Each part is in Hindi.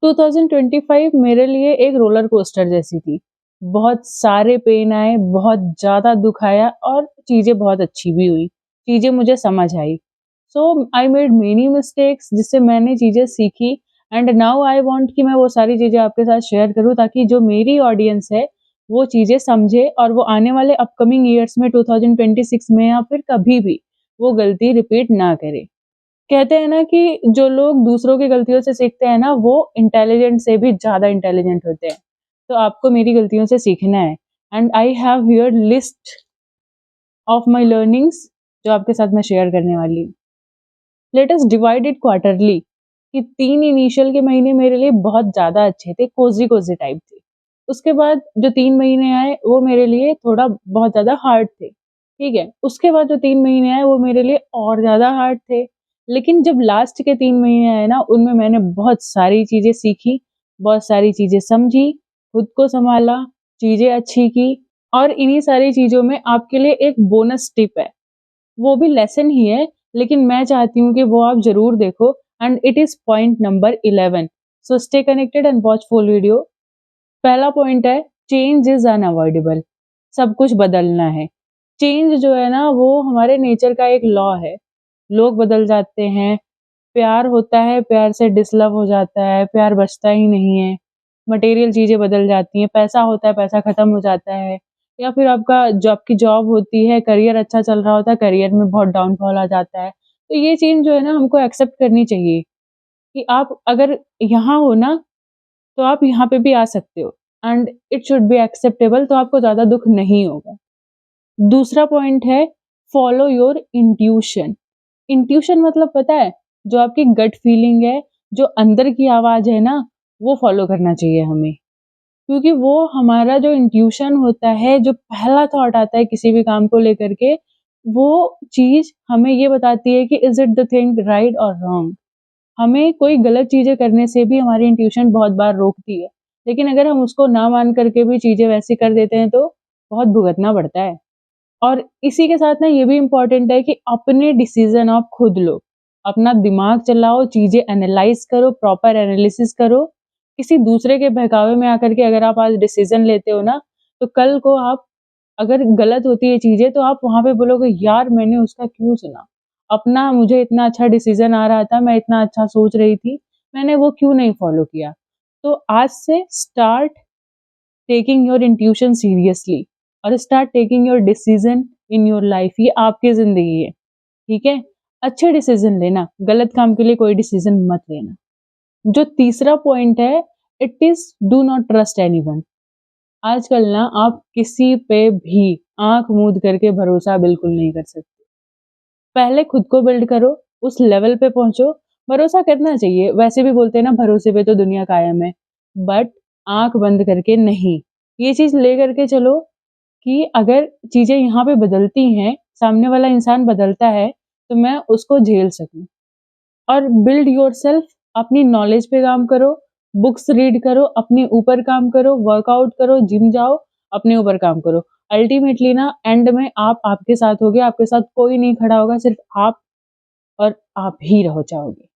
2025 मेरे लिए एक रोलर कोस्टर जैसी थी। बहुत सारे पेन आए, बहुत ज़्यादा दुःख आया और चीज़ें बहुत अच्छी भी हुई। चीज़ें मुझे समझ आई। सो आई मेड मेनी मिस्टेक्स जिससे मैंने चीज़ें सीखी एंड नाउ आई वांट कि मैं वो सारी चीज़ें आपके साथ शेयर करूँ ताकि जो मेरी ऑडियंस है, वो चीज़ें समझे और वो आने वाले अपकमिंग ईयर्स में 2026 में या फिर कभी भी वो गलती रिपीट ना करे। कहते हैं ना कि जो लोग दूसरों की गलतियों से सीखते हैं ना, वो इंटेलिजेंट से भी ज़्यादा इंटेलिजेंट होते हैं। तो आपको मेरी गलतियों से सीखना है and I have here list of my learnings जो आपके साथ मैं शेयर करने वाली हूँ। Let us divide it quarterly कि 3 इनिशियल के महीने मेरे लिए बहुत ज़्यादा अच्छे थे, कोज़ी-कोज़ी टाइप थे। उसके बाद जो 3 महीने आए वो मेरे लिए थोड़ा बहुत ज़्यादा हार्ड थे, ठीक है? उसके बाद जो 3 महीने आए वो मेरे लिए और ज़्यादा हार्ड थे। लेकिन जब लास्ट के 3 महीने आए ना उनमें मैंने बहुत सारी चीज़ें सीखी, बहुत सारी चीज़ें समझी, खुद को सँभाला, चीज़ें अच्छी की और इन्हीं सारी चीज़ों में आपके लिए एक बोनस टिप है। वो भी लेसन ही है, लेकिन मैं चाहती हूँ कि वो आप ज़रूर देखो and it is point number 11। So stay connected and watch full video. पहला पॉइंट है चेंज इज़ अनअवॉइडेबल। सब कुछ बदलना है। चेंज जो है ना वो हमारे नेचर का एक लॉ है। लोग बदल जाते हैं, प्यार होता है, प्यार से डिसलव हो जाता है, प्यार बचता ही नहीं है। मटेरियल चीज़ें बदल जाती हैं, पैसा होता है, पैसा खत्म हो जाता है या फिर आपकी जॉब होती है, करियर अच्छा चल रहा होता है, करियर में बहुत डाउनफॉल आ जाता है। तो ये चीज़ जो है ना हमको एक्सेप्ट करनी चाहिए कि आप अगर यहाँ हो ना, तो आप यहाँ पे भी आ सकते हो and it should be acceptable तो आपको ज़्यादा दुःख नहीं होगा। दूसरा पॉइंट है फॉलो योर इंट्यूशन। इंट्यूशन मतलब पता है? जो आपकी गट फीलिंग है, जो अंदर की आवाज़ है ना, वो फॉलो करना चाहिए हमें। क्योंकि वो हमारा जो इंट्यूशन होता है, जो पहला थॉट आता है किसी भी काम को लेकर के, वो चीज़ हमें ये बताती है कि is it the thing right और रॉन्ग? हमें कोई गलत चीज़ें करने से भी हमारी इंट्यूशन बहुत बार रोकती है। लेकिन अगर हम उसको ना मान करके भी चीज़ें वैसी कर देते हैं तो बहुत भुगतना पड़ता है। और इसी के साथ ना ये भी इम्पोर्टेंट है कि अपने डिसीज़न आप खुद लो। अपना दिमाग चलाओ, चीज़ें एनालाइज़ करो, प्रॉपर एनालिसिस करो। किसी दूसरे के बहकावे में आकर के अगर आप आज डिसीज़न लेते हो ना, तो कल को आप अगर गलत होती है चीज़ें तो आप वहाँ पे बोलोगे यार मैंने उसका क्यों सुना? अपना मुझे इतना अच्छा डिसीज़न आ रहा था, मैं इतना अच्छा सोच रही थी, मैंने वो क्यों नहीं फ़ॉलो किया? तो आज से start taking your intuition seriously और start taking your decision in your life. ये आपकी जिंदगी है, ठीक है? अच्छे डिसीजन लेना, गलत काम के लिए कोई डिसीजन मत लेना। जो तीसरा पॉइंट है, it is do not trust anyone. आजकल ना आप किसी पे भी आंख मूंद करके भरोसा बिल्कुल नहीं कर सकते। पहले खुद को बिल्ड करो, उस लेवल पे पहुंचो। भरोसा करना चाहिए, वैसे भी बोलते हैं ना भरोसे पे तो दुनिया कायम है, बट आंख बंद करके नहीं। ये चीज ले करके चलो कि अगर चीजें यहाँ पे बदलती हैं, सामने वाला इंसान बदलता है, तो मैं उसको झेल सकूं। और बिल्ड योरसेल्फ, अपनी नॉलेज पे काम करो, बुक्स रीड करो, अपने ऊपर काम करो, वर्कआउट करो, जिम जाओ, अपने ऊपर काम करो। अल्टीमेटली ना एंड में आप आपके साथ होगे, आपके साथ कोई नहीं खड़ा होगा, सिर्फ आप और आप ही रह जाओगे।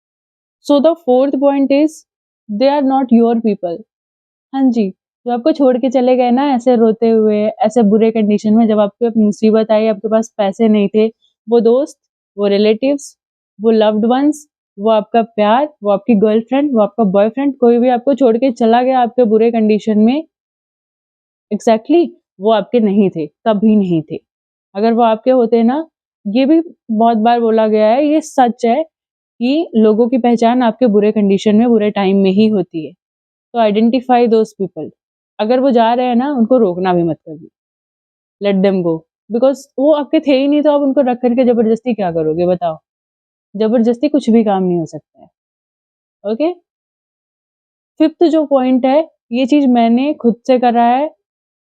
So the fourth point is they are not your people. हाँ जी, जो आपको छोड़ के चले गए ना ऐसे रोते हुए, ऐसे बुरे कंडीशन में, जब आपके मुसीबत आई, आपके पास पैसे नहीं थे, वो दोस्त, वो रिलेटिव्स, वो लव्ड वंस, वो आपका प्यार, वो आपकी गर्लफ्रेंड, वो आपका बॉयफ्रेंड, कोई भी आपको छोड़ के चला गया आपके बुरे कंडीशन में, एग्जैक्टली वो आपके नहीं थे, कभी नहीं थे। अगर वो आपके होते ना, ये भी बहुत बार बोला गया है, ये सच है कि लोगों की पहचान आपके बुरे कंडीशन में, बुरे टाइम में ही होती है। तो आइडेंटिफाई दोज पीपल। अगर वो जा रहे हैं ना, उनको रोकना भी मत कभी। लेट देम गो, बिकॉज़ वो आपके थे ही नहीं, तो आप उनको रख कर के ज़बरदस्ती क्या करोगे बताओ? ज़बरदस्ती कुछ भी काम नहीं हो सकता है, ओके? फिफ्थ जो पॉइंट है, ये चीज़ मैंने खुद से करा है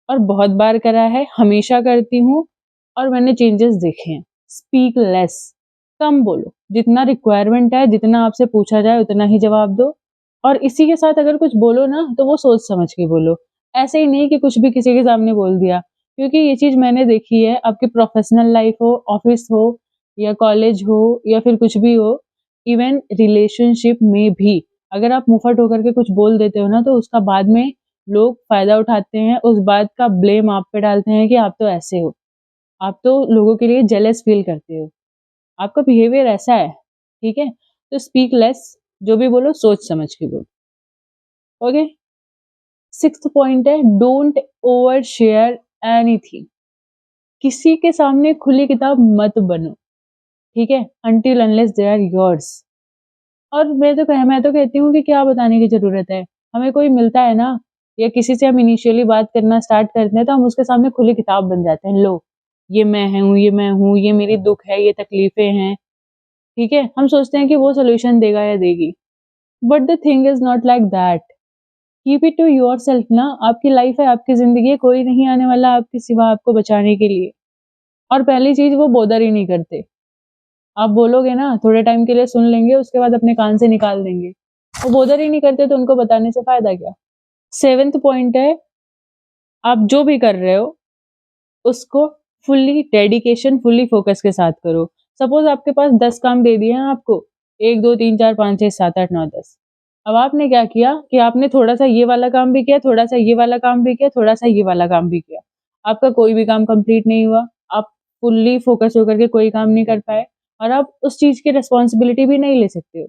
और बहुत बार करा है, हमेशा करती हूँ और मैंने चेंजेस देखे हैं। स्पीक लेस, कम बोलो, जितना रिक्वायरमेंट है, जितना आपसे पूछा जाए उतना ही जवाब दो और इसी के साथ अगर कुछ बोलो ना तो वो सोच समझ के बोलो। ऐसे ही नहीं कि कुछ भी किसी के सामने बोल दिया, क्योंकि ये चीज़ मैंने देखी है, आपकी प्रोफेशनल लाइफ हो, ऑफिस हो या कॉलेज हो या फिर कुछ भी हो, इवन रिलेशनशिप में भी अगर आप मुँहफट होकर के कुछ बोल देते हो ना, तो उसका बाद में लोग फ़ायदा उठाते हैं, उस बात का ब्लेम आप पे डालते हैं कि आप तो ऐसे हो, आप तो लोगों के लिए जेलस फ़ील करते हो, आपका बिहेवियर ऐसा है, ठीक है? तो स्पीक लेस, जो भी बोलो सोच समझ के बोलो, ओके? 6th पॉइंट है, डोंट ओवर शेयर एनीथिंग। किसी के सामने खुली किताब मत बनो, ठीक है? Until unless they are yours. और मैं तो कहती हूँ कि क्या बताने की ज़रूरत है? हमें कोई मिलता है ना, या किसी से हम इनिशियली बात करना स्टार्ट करते हैं, तो हम उसके सामने खुली किताब बन जाते हैं। लो, ये मैं हूँ, ये मेरी दुःख है, ये तकलीफ़ें हैं, ठीक है? हम सोचते हैं कि वो सॉल्यूशन देगा या देगी। But the thing is not like that. Keep it to yourself ना, आपकी लाइफ़ है, आपकी ज़िंदगी है, कोई नहीं आने वाला आपके सिवा आपको बचाने के लिए। और पहली चीज़, वो बॉदर ही नहीं करते। आप बोलोगे ना, थोड़े टाइम के लिए सुन लेंगे, उसके बाद अपने कान से निकाल देंगे। वो बॉदर ही नहीं करते, तो उनको बताने से फ़ायदा क्या? 7th पॉइंट है, आप जो भी कर रहे हो, उसको फुल्ली डेडिकेशन, फुल्ली फ़ोकस के साथ करो। सपोज़ आपके पास 10 काम दे दिए हैं आपको, 1, 2, 3, 4, 5, 6, 7, 8, 9, 10। अब आपने क्या किया कि आपने थोड़ा-सा ये वाला काम भी किया, थोड़ा-सा ये वाला काम भी किया, थोड़ा-सा ये वाला काम भी किया। आपका कोई भी काम कंप्लीट नहीं हुआ। आप फुल्ली फ़ोकस होकर के कोई काम नहीं कर पाए, और आप उस चीज़ की रिस्पॉन्सिबिलिटी भी नहीं ले सकते हो।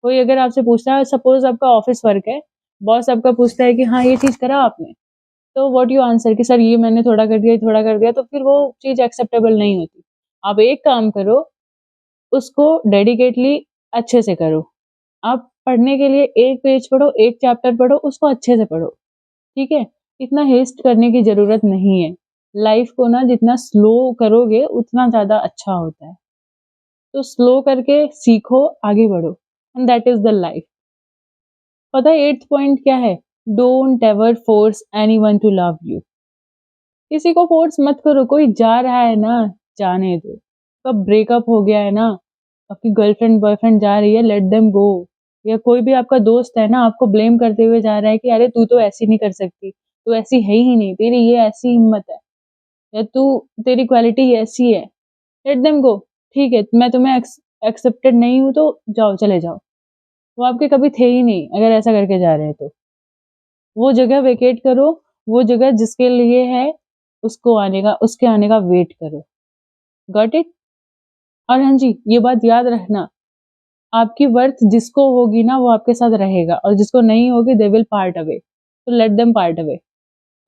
कोई अगर आपसे पूछता है, सपोज़ आपका ऑफ़िस वर्क है, बॉस आपका पूछता है कि हाँ, ये चीज़ करा आपने? तो व्हाट यू आंसर कि सर ये मैंने थोड़ा कर दिया, ये थोड़ा कर दिया, तो फिर वो चीज़ एक्सेप्टेबल नहीं होती। आप एक काम करो, उसको डेडिकेटली अच्छे से करो। आप पढ़ने के लिए 1 पेज पढ़ो, 1 चैप्टर पढ़ो, उसको अच्छे से पढ़ो, ठीक है? इतना हेस्ट करने की ज़रूरत नहीं है। लाइफ़ को ना जितना स्लो करोगे, उतना ज़्यादा अच्छा होता है। तो स्लो करके सीखो, आगे बढ़ो, and that is the life. पता है 8th पॉइंट क्या है? Don't ever force anyone to love you. किसी को फोर्स मत करो, कोई जा रहा है ना, जाने दो। कब ब्रेकअप हो गया है ना, आपकी गर्लफ्रेंड बॉयफ्रेंड जा रही है, लेट देम गो। या कोई भी आपका दोस्त है ना, आपको ब्लेम करते हुए जा रहा है कि अरे तू तो ऐसी नहीं कर सकती, तू ऐसी है ही नहीं, तेरी ये ऐसी हिम्मत है, या तू, तेरी क्वालिटी ऐसी है, लेट देम गो। ठीक है, मैं तुम्हें एक्सेप्टेड नहीं हूँ, तो जाओ, चले जाओ। वो आपके कभी थे ही नहीं, अगर ऐसा करके जा रहे हैं तो। वो जगह वेकेट करो, वो जगह जिसके लिए है, उसके आने का वेट करो। Got it? और हाँ जी, ये बात याद रखना, आपकी वर्थ जिसको होगी ना, वो आपके साथ रहेगा, और जिसको नहीं होगी, दे विल पार्ट अवे। तो let them part away,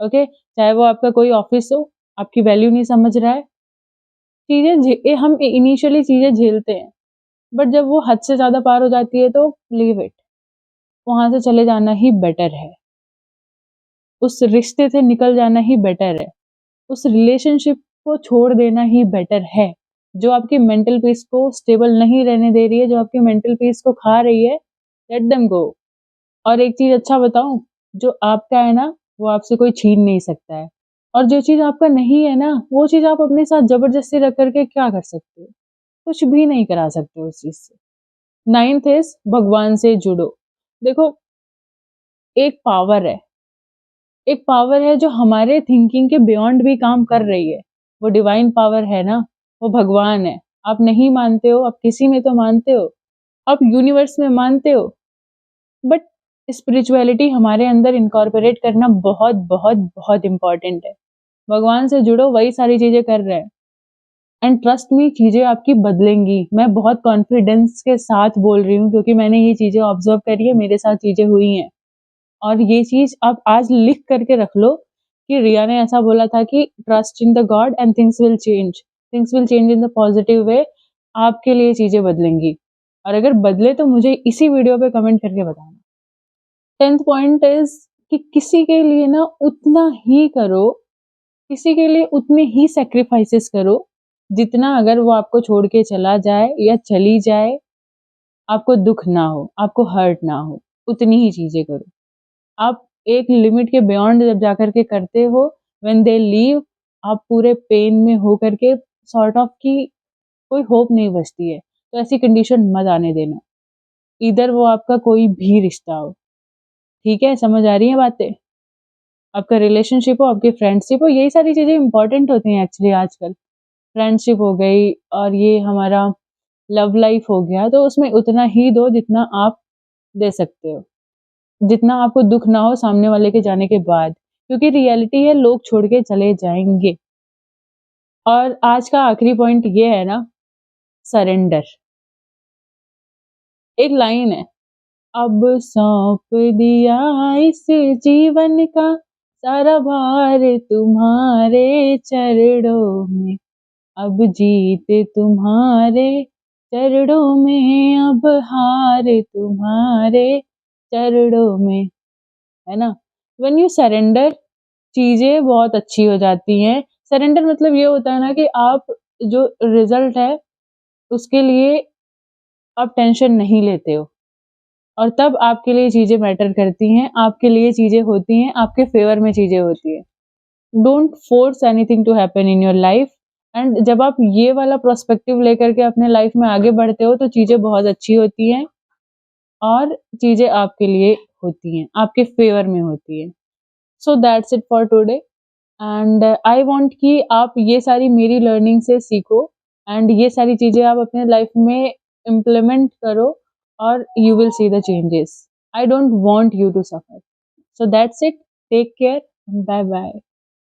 okay? चाहे वो आपका कोई ऑफिस हो, आपकी वैल्यू नहीं समझ रहा है, हम इनिशियली चीज़ें झेलते हैं, बट जब वो हद से ज़्यादा पार हो जाती है, तो लीव इट, वहाँ से चले जाना ही बेटर है। उस रिश्ते से निकल जाना ही बेटर है। उस रिलेशनशिप को छोड़ देना ही बेटर है, जो आपकी मेंटल पीस को स्टेबल नहीं रहने दे रही है, जो आपकी मेंटल पीस को खा रही है, लेट देम गो। और एक चीज़ अच्छा बताऊँ, जो आपका है ना, वो आपसे कोई छीन नहीं सकता है, और जो चीज़ आपका नहीं है ना, वो चीज़ आप अपने साथ ज़बरदस्ती रख कर के क्या कर सकते हो? कुछ भी नहीं करा सकते उस चीज़ से। 9th इज़ भगवान से जुड़ो। देखो, एक पावर है, एक पावर है जो हमारे थिंकिंग के बियॉन्ड भी काम कर रही है। वो डिवाइन पावर है ना, वो भगवान है। आप नहीं मानते हो, आप किसी में तो मानते हो, आप यूनिवर्स में मानते हो, बट स्पिरिचुअलिटी हमारे अंदर इनकॉर्पोरेट करना बहुत, बहुत, बहुत इम्पोर्टेंट है। भगवान से जुड़ो, वही सारी चीज़ें कर रहे हैं, एंड ट्रस्ट मी, चीज़ें आपकी बदलेंगी। मैं बहुत कॉन्फिडेंस के साथ बोल रही हूँ, क्योंकि मैंने ये चीज़ें ऑब्ज़र्व करी है, मेरे साथ चीज़ें हुई हैं। और ये चीज़ आप आज लिख करके रख लो, कि रिया ने ऐसा बोला था कि trust in the God and things will change in the positive way. आपके लिए चीज़ें बदलेंगी, और अगर बदले तो मुझे इसी वीडियो पे कमेंट करके बताना। 10th पॉइंट इज़ कि किसी के लिए ना उतना ही करो, किसी के लिए उतने ही सैक्रिफाइसेस करो, जितना अगर वो आपको छोड़ के चला जाए या चली जाए, आपको दुःख ना हो, आपको हर्ट ना हो, उतनी ही चीज़ें करो। आप एक लिमिट के बियॉन्ड जब जाकर के करते हो, व्हेन दे लीव, आप पूरे पेन में हो करके सॉर्ट ऑफ कि कोई होप नहीं बचती है, तो ऐसी कंडीशन मत आने देना। इधर वो आपका कोई भी रिश्ता हो, ठीक है? समझ आ रही हैं बातें? आपका रिलेशनशिप हो, आपकी फ्रेंडशिप हो, यही सारी चीज़ें इंपॉर्टेंट होती हैं एक्चुअली आजकल। फ्रेंडशिप हो गई, और ये हमारा लव लाइफ हो गया, तो उसमें उतना ही दो जितना आप दे सकते हो, जितना आपको दुख ना हो सामने वाले के जाने के बाद, क्योंकि रियलिटी है लोग छोड़ के चले जाएंगे। और आज का आखिरी पॉइंट ये है ना, सरेंडर। एक लाइन है, अब सौंप दिया इस जीवन का सारा भार तुम्हारे चरणों में, अब जीत तुम्हारे चरणों में, अब हार तुम्हारे चरणों में, है ना। व्हेन यू सरेंडर, चीजें बहुत अच्छी हो जाती हैं। सरेंडर मतलब ये होता है ना कि आप जो रिजल्ट है उसके लिए आप टेंशन नहीं लेते हो, और तब आपके लिए चीजें मैटर करती हैं, आपके लिए चीजें होती हैं, आपके फेवर में चीजें होती हैं। Don't force anything to happen in your life. And जब आप ये वाला प्रोस्पेक्टिव लेकर के अपने लाइफ में आगे बढ़ते हो तो चीजें बहुत अच्छी होती हैं, और चीजें आपके लिए होती हैं, आपके फेवर में होती हैं। सो that's it for today. And I want कि आप ये सारी मेरी लर्निंग से सीखो, एंड ये सारी चीजें आप अपने लाइफ में इम्प्लीमेंट करो, और you will see the changes. I don't want you to suffer. So that's it, take care, bye bye.